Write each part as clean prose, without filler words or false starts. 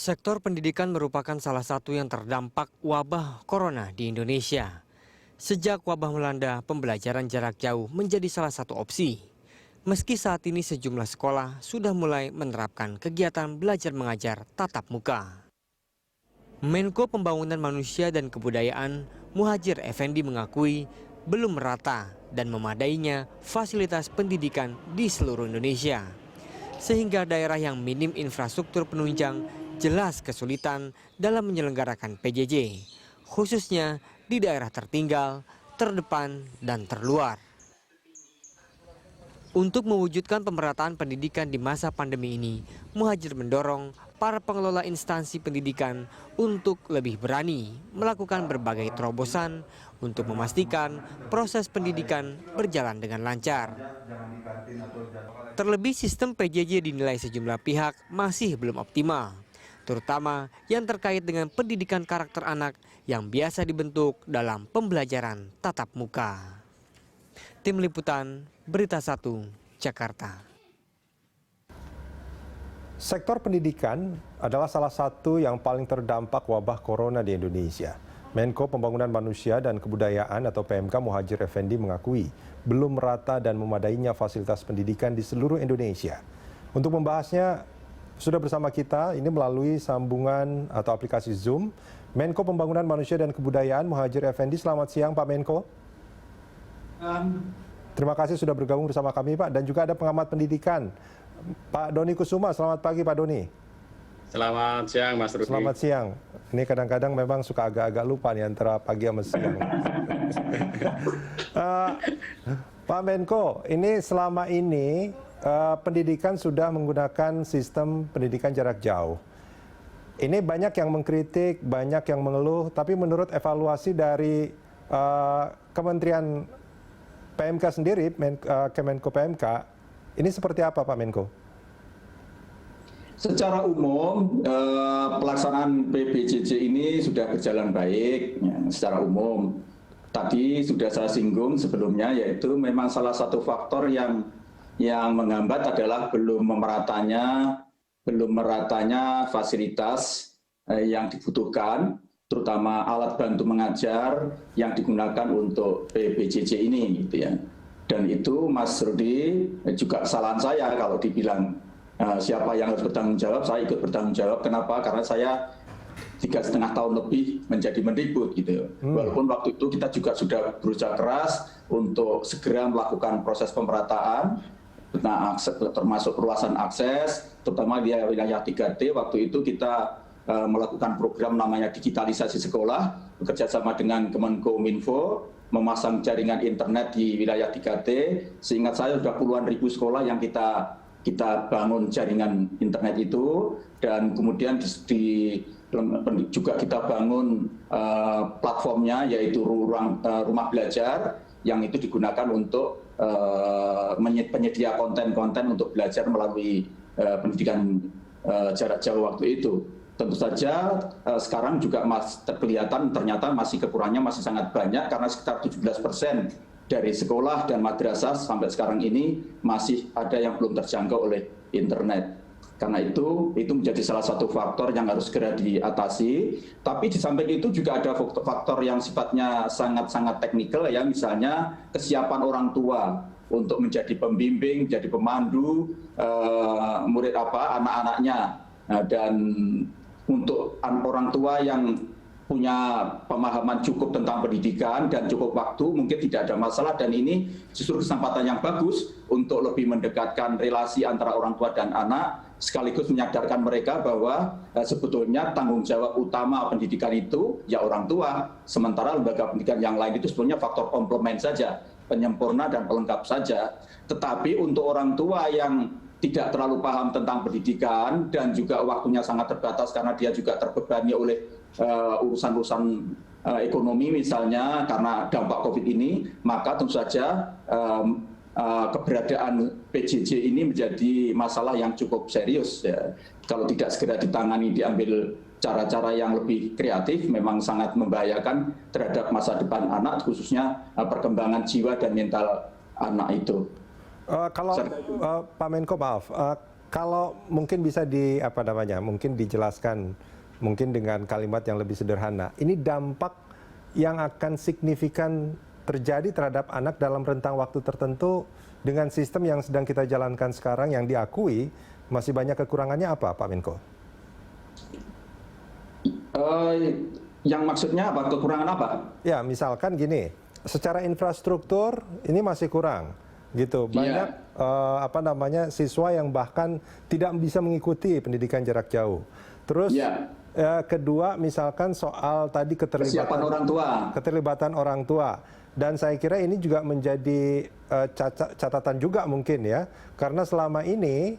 Sektor pendidikan merupakan salah satu yang terdampak wabah corona di Indonesia. Sejak wabah melanda, pembelajaran jarak jauh menjadi salah satu opsi. Meski saat ini sejumlah sekolah sudah mulai menerapkan kegiatan belajar mengajar tatap muka. Menko Pembangunan Manusia dan Kebudayaan Muhadjir Effendi mengakui belum merata dan memadainya fasilitas pendidikan di seluruh Indonesia. Sehingga daerah yang minim infrastruktur penunjang jelas kesulitan dalam menyelenggarakan PJJ, khususnya di daerah tertinggal, terdepan, dan terluar. Untuk mewujudkan pemerataan pendidikan di masa pandemi ini, Muhadjir mendorong para pengelola instansi pendidikan untuk lebih berani melakukan berbagai terobosan untuk memastikan proses pendidikan berjalan dengan lancar. Terlebih sistem PJJ dinilai sejumlah pihak masih belum optimal, terutama yang terkait dengan pendidikan karakter anak yang biasa dibentuk dalam pembelajaran tatap muka. Tim Liputan, Berita 1, Jakarta. Sektor pendidikan adalah salah satu yang paling terdampak wabah corona di Indonesia. Menko Pembangunan Manusia dan Kebudayaan atau PMK Muhadjir Effendi mengakui belum merata dan memadainya fasilitas pendidikan di seluruh Indonesia. Untuk membahasnya sudah bersama kita ini melalui sambungan atau aplikasi Zoom, Menko Pembangunan Manusia dan Kebudayaan Muhadjir Effendi. Selamat siang Pak Menko. Terima kasih sudah bergabung bersama kami Pak, dan juga ada pengamat pendidikan Pak Doni Kusuma. Selamat pagi Pak Doni. Selamat siang Mas Rudi. Selamat siang. Ini kadang-kadang memang suka agak-agak lupa nih antara pagi sama siang. Pak Menko, ini selama ini pendidikan sudah menggunakan sistem pendidikan jarak jauh. Ini banyak yang mengkritik, banyak yang mengeluh, tapi menurut evaluasi dari Kementerian PMK sendiri, Kemenko PMK, ini seperti apa Pak Menko? Secara umum, pelaksanaan PBJJ ini sudah berjalan baik ya, secara umum. Tadi sudah saya singgung sebelumnya, yaitu memang salah satu faktor yang menghambat adalah belum meratanya fasilitas yang dibutuhkan, terutama alat bantu mengajar yang digunakan untuk PBJJ ini, gitu ya. Dan itu Mas Rudi juga kesalahan saya kalau dibilang siapa yang harus bertanggung jawab, saya ikut bertanggung jawab. Kenapa? Karena saya 3,5 tahun lebih menjadi Mendikbud, gitu. Walaupun waktu itu kita juga sudah berusaha keras untuk segera melakukan proses pemerataan, nah, termasuk perluasan akses, terutama di wilayah 3T. Waktu itu kita melakukan program namanya digitalisasi sekolah, bekerjasama dengan Kemenkominfo, memasang jaringan internet di wilayah 3T. Seingat saya sudah puluhan ribu sekolah yang kita bangun jaringan internet itu, dan kemudian juga kita bangun platformnya, yaitu rumah belajar yang itu digunakan untuk penyedia konten-konten untuk belajar melalui pendidikan jarak jauh waktu itu. Tentu saja sekarang juga kelihatan ternyata masih kekurangannya masih sangat banyak, karena sekitar 17% dari sekolah dan madrasah sampai sekarang ini masih ada yang belum terjangkau oleh internet. Karena itu menjadi salah satu faktor yang harus segera diatasi. Tapi di samping itu juga ada faktor yang sifatnya sangat-sangat teknikal ya, misalnya kesiapan orang tua untuk menjadi pembimbing, menjadi pemandu murid anak-anaknya, dan untuk orang tua yang punya pemahaman cukup tentang pendidikan dan cukup waktu, mungkin tidak ada masalah, dan ini justru kesempatan yang bagus untuk lebih mendekatkan relasi antara orang tua dan anak, sekaligus menyadarkan mereka bahwa sebetulnya tanggung jawab utama pendidikan itu ya orang tua, sementara lembaga pendidikan yang lain itu sebetulnya faktor komplement saja, penyempurna dan pelengkap saja. Tetapi untuk orang tua yang tidak terlalu paham tentang pendidikan dan juga waktunya sangat terbatas karena dia juga terbebani oleh urusan-urusan ekonomi misalnya karena dampak COVID ini, maka tentu saja keberadaan PJJ ini menjadi masalah yang cukup serius ya. Kalau tidak segera ditangani, diambil cara-cara yang lebih kreatif, memang sangat membahayakan terhadap masa depan anak, khususnya perkembangan jiwa dan mental anak itu. Kalau Pak Menko, maaf, Kalau mungkin bisa mungkin dijelaskan mungkin dengan kalimat yang lebih sederhana. Ini dampak yang akan signifikan terjadi terhadap anak dalam rentang waktu tertentu dengan sistem yang sedang kita jalankan sekarang yang diakui masih banyak kekurangannya apa, Pak Menko? Yang maksudnya apa? Kekurangan apa? Ya, misalkan gini, secara infrastruktur ini masih kurang. Gitu, banyak siswa yang bahkan tidak bisa mengikuti pendidikan jarak jauh. Terus kedua misalkan soal tadi keterlibatan orang tua, dan saya kira ini juga menjadi catatan juga mungkin ya, karena selama ini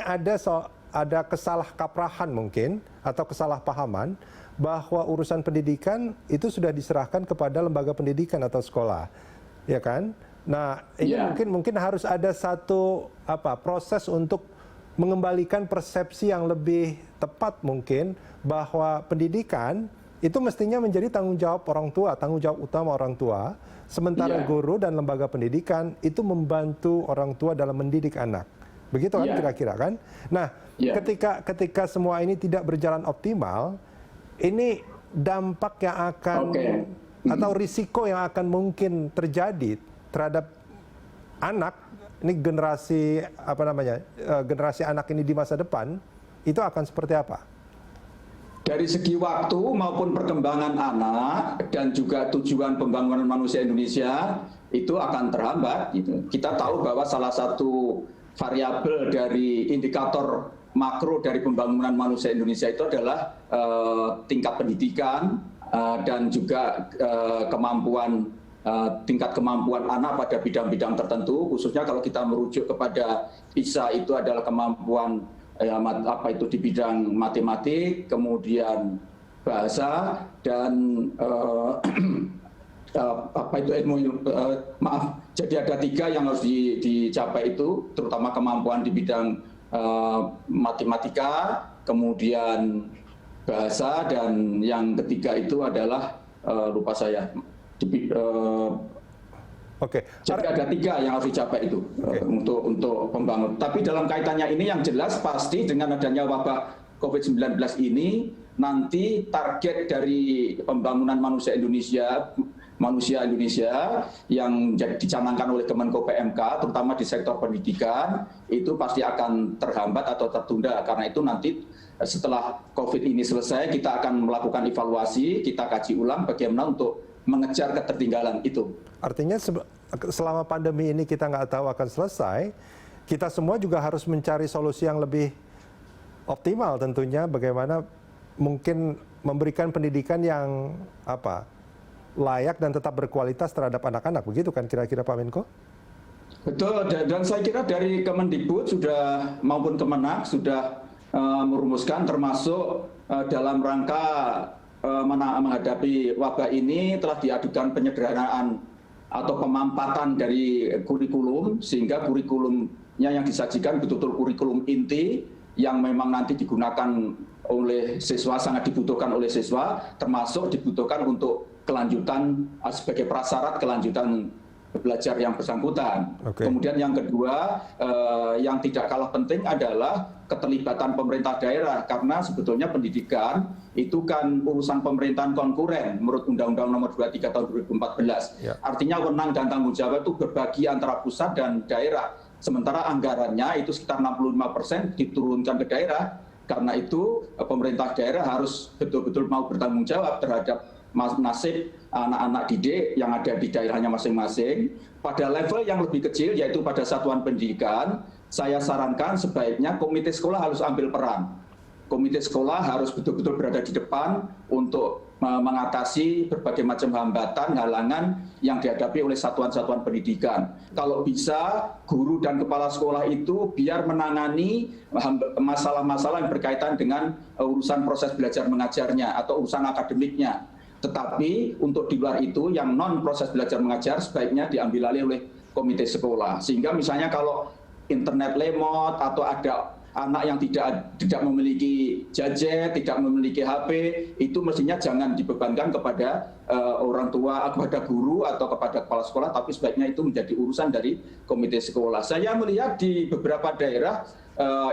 ada kesalahkaprahan mungkin atau kesalahpahaman bahwa urusan pendidikan itu sudah diserahkan kepada lembaga pendidikan atau sekolah, ya kan? Nah, ini mungkin harus ada satu proses untuk mengembalikan persepsi yang lebih tepat mungkin bahwa pendidikan itu mestinya menjadi tanggung jawab orang tua, tanggung jawab utama orang tua, sementara guru dan lembaga pendidikan itu membantu orang tua dalam mendidik anak. Begitu kan kira-kira kan? Nah, ketika semua ini tidak berjalan optimal, ini dampak yang akan atau risiko yang akan mungkin terjadi terhadap anak, ini generasi anak ini di masa depan, itu akan seperti apa? Dari segi waktu maupun perkembangan anak dan juga tujuan pembangunan manusia Indonesia itu akan terhambat. Gitu. Kita tahu bahwa salah satu variabel dari indikator makro dari pembangunan manusia Indonesia itu adalah tingkat pendidikan dan juga tingkat kemampuan anak pada bidang-bidang tertentu, khususnya kalau kita merujuk kepada PISA itu adalah kemampuan di bidang matematik, kemudian bahasa dan jadi ada 3 yang harus dicapai itu, terutama kemampuan di bidang matematika, kemudian bahasa, dan yang ketiga itu adalah lupa saya. Jadi ada 3 yang harus dicapai itu untuk pembangunan. Tapi dalam kaitannya ini yang jelas pasti dengan adanya wabah COVID-19 ini nanti target dari pembangunan manusia Indonesia yang dicanangkan oleh Kemenko PMK, terutama di sektor pendidikan, itu pasti akan terhambat atau tertunda. Karena itu nanti setelah COVID ini selesai, kita akan melakukan evaluasi, kita kaji ulang bagaimana untuk mengejar ketertinggalan itu. Artinya selama pandemi ini kita nggak tahu akan selesai, kita semua juga harus mencari solusi yang lebih optimal tentunya, bagaimana mungkin memberikan pendidikan yang layak dan tetap berkualitas terhadap anak-anak, begitu kan kira-kira Pak Menko? Betul, dan saya kira dari Kemendikbud maupun Kemenak sudah merumuskan, termasuk dalam rangka menghadapi wabah ini telah diadukan penyederhanaan atau pemampatan dari kurikulum, sehingga kurikulumnya yang disajikan betul-betul kurikulum inti yang memang nanti digunakan oleh siswa, sangat dibutuhkan oleh siswa, termasuk dibutuhkan untuk kelanjutan sebagai prasyarat kelanjutan belajar yang bersangkutan. Kemudian yang kedua, yang tidak kalah penting adalah keterlibatan pemerintah daerah, karena sebetulnya pendidikan itu kan urusan pemerintahan konkuren menurut Undang-Undang Nomor 23 Tahun 2014. Artinya wewenang dan tanggung jawab itu berbagi antara pusat dan daerah. Sementara anggarannya itu sekitar 65% diturunkan ke daerah. Karena itu pemerintah daerah harus betul-betul mau bertanggung jawab terhadap nasib anak-anak didik yang ada di daerahnya masing-masing. Pada level yang lebih kecil, yaitu pada satuan pendidikan, saya sarankan sebaiknya komite sekolah harus ambil peran. Komite sekolah harus betul-betul berada di depan untuk mengatasi berbagai macam hambatan, halangan yang dihadapi oleh satuan-satuan pendidikan. Kalau bisa, guru dan kepala sekolah itu biar menangani masalah-masalah yang berkaitan dengan urusan proses belajar mengajarnya atau urusan akademiknya. Tetapi untuk di luar itu, yang non proses belajar mengajar sebaiknya diambil alih oleh komite sekolah. Sehingga misalnya kalau internet lemot atau ada anak yang tidak memiliki gadget, tidak memiliki HP, itu mestinya jangan dibebankan kepada orang tua, kepada guru atau kepada kepala sekolah, tapi sebaiknya itu menjadi urusan dari komite sekolah. Saya melihat di beberapa daerah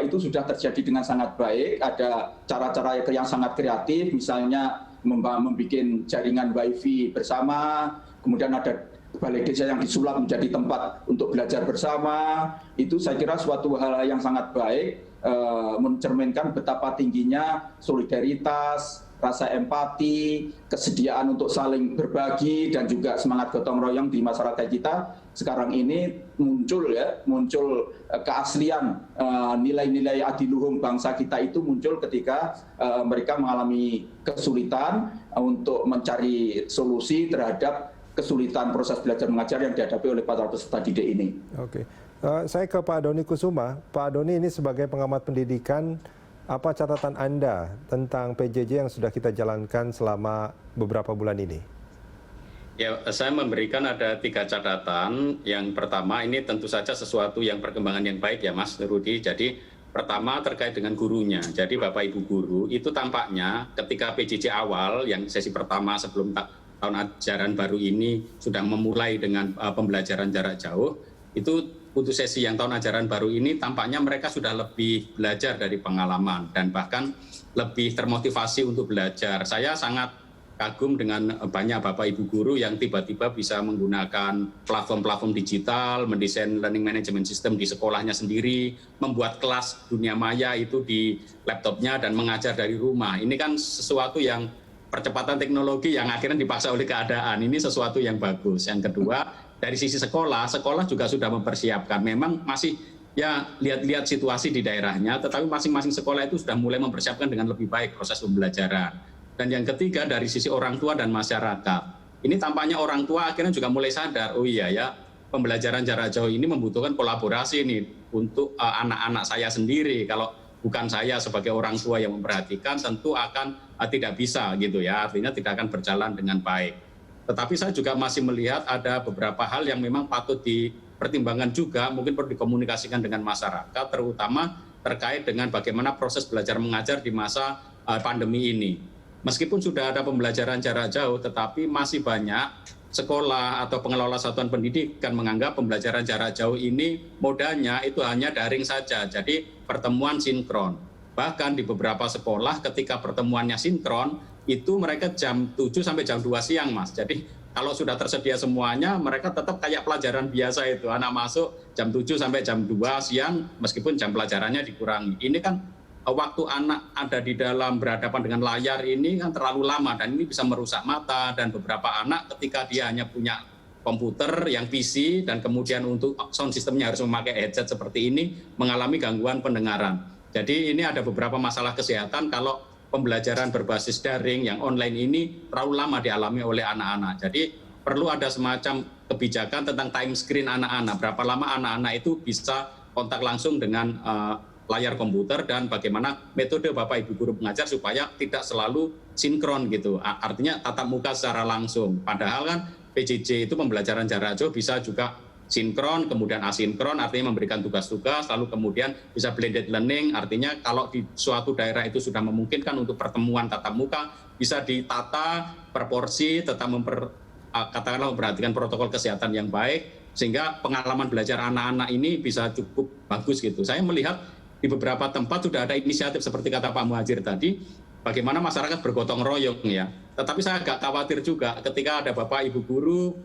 itu sudah terjadi dengan sangat baik, ada cara-cara yang sangat kreatif, misalnya membuat jaringan wifi bersama, kemudian ada balai desa yang disulap menjadi tempat untuk belajar bersama. Itu saya kira suatu hal yang sangat baik, mencerminkan betapa tingginya solidaritas, rasa empati, kesediaan untuk saling berbagi, dan juga semangat gotong royong di masyarakat kita. Sekarang ini muncul keaslian nilai-nilai adiluhung bangsa kita itu muncul ketika mereka mengalami kesulitan untuk mencari solusi terhadap kesulitan proses belajar mengajar yang dihadapi oleh para peserta didik ini. Oke. Saya ke Pak Doni Kusuma. Pak Doni, ini sebagai pengamat pendidikan, apa catatan Anda tentang PJJ yang sudah kita jalankan selama beberapa bulan ini? Ya, saya memberikan ada 3 catatan. Yang pertama, ini tentu saja sesuatu yang perkembangan yang baik ya Mas Rudi. Jadi pertama terkait dengan gurunya. Jadi Bapak Ibu guru itu tampaknya ketika PJJ awal yang sesi pertama sebelum tahun ajaran baru ini sudah memulai dengan pembelajaran jarak jauh, itu untuk sesi yang tahun ajaran baru ini tampaknya mereka sudah lebih belajar dari pengalaman dan bahkan lebih termotivasi untuk belajar. Saya sangat kagum dengan banyak Bapak Ibu guru yang tiba-tiba bisa menggunakan platform-platform digital, mendesain learning management system di sekolahnya sendiri, membuat kelas dunia maya itu di laptopnya dan mengajar dari rumah. Ini kan sesuatu yang percepatan teknologi yang akhirnya dipaksa oleh keadaan. Ini sesuatu yang bagus. Yang kedua, dari sisi sekolah juga sudah mempersiapkan. Memang masih ya lihat-lihat situasi di daerahnya, tetapi masing-masing sekolah itu sudah mulai mempersiapkan dengan lebih baik proses pembelajaran. Dan yang ketiga, dari sisi orang tua dan masyarakat. Ini tampaknya orang tua akhirnya juga mulai sadar, oh iya ya, pembelajaran jarak jauh ini membutuhkan kolaborasi nih untuk anak-anak saya sendiri. Kalau bukan saya sebagai orang tua yang memperhatikan, tentu akan tidak bisa gitu ya, artinya tidak akan berjalan dengan baik. Tetapi saya juga masih melihat ada beberapa hal yang memang patut dipertimbangkan juga, mungkin perlu dikomunikasikan dengan masyarakat, terutama terkait dengan bagaimana proses belajar mengajar di masa pandemi ini. Meskipun sudah ada pembelajaran jarak jauh, tetapi masih banyak sekolah atau pengelola satuan pendidikan menganggap pembelajaran jarak jauh ini modanya itu hanya daring saja, jadi pertemuan sinkron. Bahkan di beberapa sekolah ketika pertemuannya sinkron, itu mereka jam 7 sampai jam 2 siang, Mas. Jadi kalau sudah tersedia semuanya, mereka tetap kayak pelajaran biasa itu. Anak masuk jam 7 sampai jam 2 siang, meskipun jam pelajarannya dikurangi. Ini kan waktu anak ada di dalam berhadapan dengan layar ini kan terlalu lama, dan ini bisa merusak mata. Dan beberapa anak ketika dia hanya punya komputer yang PC, dan kemudian untuk sound systemnya harus memakai headset seperti ini, mengalami gangguan pendengaran. Jadi ini ada beberapa masalah kesehatan kalau pembelajaran berbasis daring yang online ini terlalu lama dialami oleh anak-anak. Jadi perlu ada semacam kebijakan tentang time screen anak-anak. Berapa lama anak-anak itu bisa kontak langsung dengan layar komputer, dan bagaimana metode Bapak Ibu guru mengajar supaya tidak selalu sinkron gitu. Artinya tatap muka secara langsung. Padahal kan PJJ itu pembelajaran jarak jauh bisa juga sinkron, kemudian asinkron, artinya memberikan tugas-tugas, lalu kemudian bisa blended learning, artinya kalau di suatu daerah itu sudah memungkinkan untuk pertemuan tatap muka, bisa ditata per porsi, tetap katakanlah memperhatikan protokol kesehatan yang baik, sehingga pengalaman belajar anak-anak ini bisa cukup bagus gitu. Saya melihat di beberapa tempat sudah ada inisiatif seperti kata Pak Muhadjir tadi, bagaimana masyarakat bergotong royong ya. Tetapi saya agak khawatir juga ketika ada Bapak Ibu guru,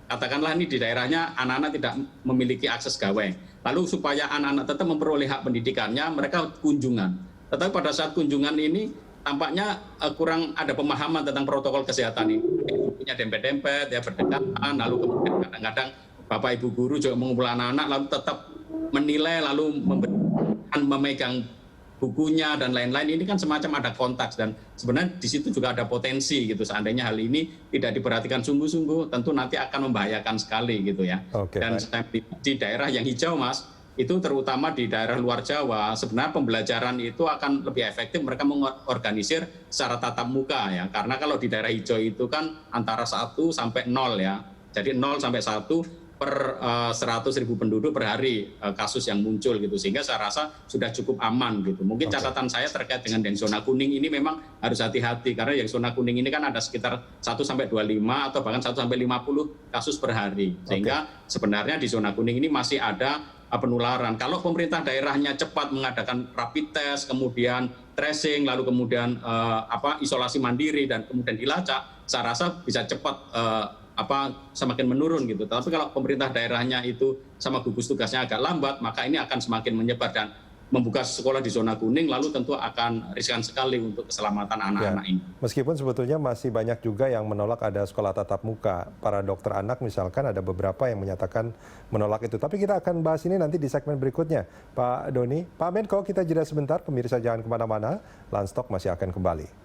katakanlah ini di daerahnya anak-anak tidak memiliki akses gawai. Lalu supaya anak-anak tetap memperoleh hak pendidikannya, mereka kunjungan. Tetapi pada saat kunjungan ini tampaknya kurang ada pemahaman tentang protokol kesehatan ini. Punya dempet-dempet, ya berdekatan, lalu kemudian kadang-kadang Bapak Ibu guru juga mengumpul anak-anak, lalu tetap menilai, lalu memegang bukunya dan lain-lain. Ini kan semacam ada kontaks, dan sebenarnya di situ juga ada potensi gitu. Seandainya hal ini tidak diperhatikan sungguh-sungguh, tentu nanti akan membahayakan sekali gitu ya. Dan di daerah yang hijau, Mas, itu terutama di daerah luar Jawa, sebenarnya pembelajaran itu akan lebih efektif mereka mengorganisir secara tatap muka ya. Karena kalau di daerah hijau itu kan antara 1 sampai 0 ya. Jadi 0 sampai 1 per 100.000 penduduk per hari kasus yang muncul gitu, sehingga saya rasa sudah cukup aman gitu. Mungkin catatan saya terkait dengan yang zona kuning ini memang harus hati-hati, karena yang zona kuning ini kan ada sekitar 1-25 atau bahkan 1-50 kasus per hari, sehingga sebenarnya di zona kuning ini masih ada penularan. Kalau pemerintah daerahnya cepat mengadakan rapid test, kemudian tracing, lalu kemudian isolasi mandiri dan kemudian dilacak, saya rasa bisa cepat semakin menurun gitu. Tapi kalau pemerintah daerahnya itu sama gugus tugasnya agak lambat, maka ini akan semakin menyebar dan membuka sekolah di zona kuning, lalu tentu akan riskan sekali untuk keselamatan anak-anak ini. Meskipun sebetulnya masih banyak juga yang menolak ada sekolah tatap muka. Para dokter anak misalkan ada beberapa yang menyatakan menolak itu. Tapi kita akan bahas ini nanti di segmen berikutnya. Pak Doni, Pak Menko, kita jeda sebentar. Pemirsa jangan kemana-mana. Landstalk masih akan kembali.